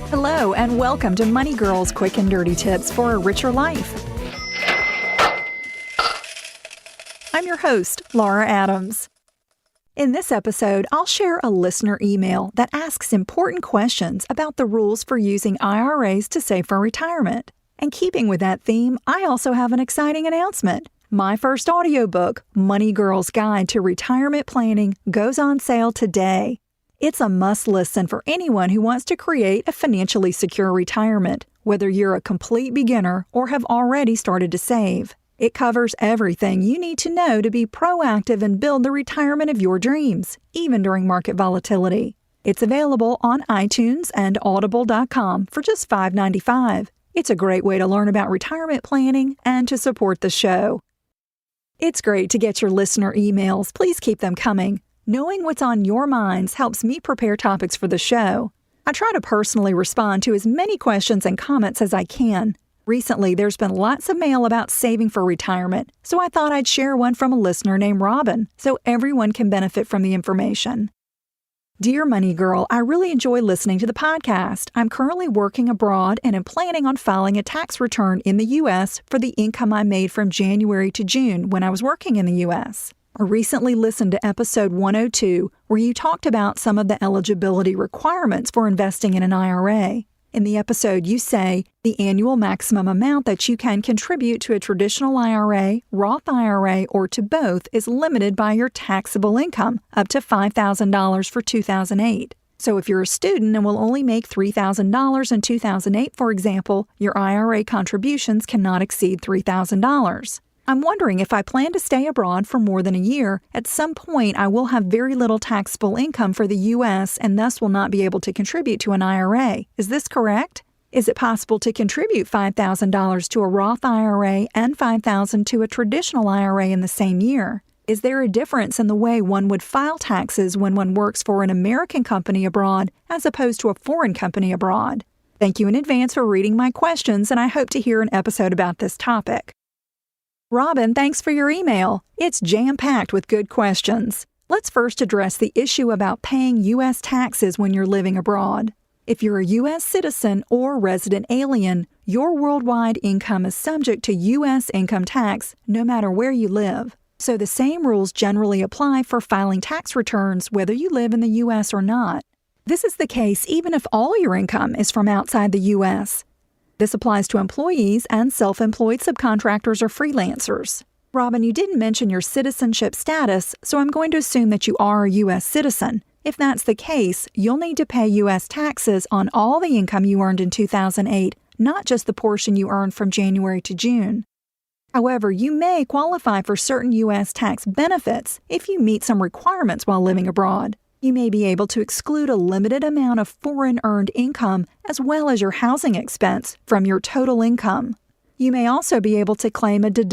Hello, and welcome to Money Girl's Quick and Dirty Tips for a Richer Life. I'm your host, Laura Adams. In this episode, I'll share a listener email that asks important questions about the rules for using IRAs to save for retirement. And keeping with that theme, I also have an exciting announcement. My first audiobook, Money Girl's Guide to Retirement Planning, goes on sale today. It's a must-listen for anyone who wants to create a financially secure retirement, whether you're a complete beginner or have already started to save. It covers everything you need to know to be proactive and build the retirement of your dreams, even during market volatility. It's available on iTunes and Audible.com for just $5.95. It's a great way to learn about retirement planning and to support the show. It's great to get your listener emails. Please keep them coming. Knowing what's on your minds helps me prepare topics for the show. I try to personally respond to as many questions and comments as I can. Recently, there's been lots of mail about saving for retirement, so I thought I'd share one from a listener named Robin so everyone can benefit from the information. Dear Money Girl, I really enjoy listening to the podcast. I'm currently working abroad and am planning on filing a tax return in the U.S. for the income I made from January to June when I was working in the U.S. I recently listened to episode 102, where you talked about some of the eligibility requirements for investing in an IRA. In the episode, you say the annual maximum amount that you can contribute to a traditional IRA, Roth IRA, or to both is limited by your taxable income, up to $5,000 for 2008. So if you're a student and will only make $3,000 in 2008, for example, your IRA contributions cannot exceed $3,000. I'm wondering if I plan to stay abroad for more than a year, at some point I will have very little taxable income for the U.S. and thus will not be able to contribute to an IRA. Is this correct? Is it possible to contribute $5,000 to a Roth IRA and $5,000 to a traditional IRA in the same year? Is there a difference in the way one would file taxes when one works for an American company abroad as opposed to a foreign company abroad? Thank you in advance for reading my questions, and I hope to hear an episode about this topic. Robin, thanks for your email. It's jam-packed with good questions. Let's first address the issue about paying U.S. taxes when you're living abroad. If you're a U.S. citizen or resident alien, your worldwide income is subject to U.S. income tax no matter where you live. So the same rules generally apply for filing tax returns whether you live in the U.S. or not. This is the case even if all your income is from outside the U.S. This applies to employees and self-employed subcontractors or freelancers. Robin, you didn't mention your citizenship status, so I'm going to assume that you are a U.S. citizen. If that's the case, you'll need to pay U.S. taxes on all the income you earned in 2008, not just the portion you earned from January to June. However, you may qualify for certain U.S. tax benefits if you meet some requirements while living abroad. You may be able to exclude a limited amount of foreign earned income as well as your housing expense from your total income. You may also be able to claim a deduction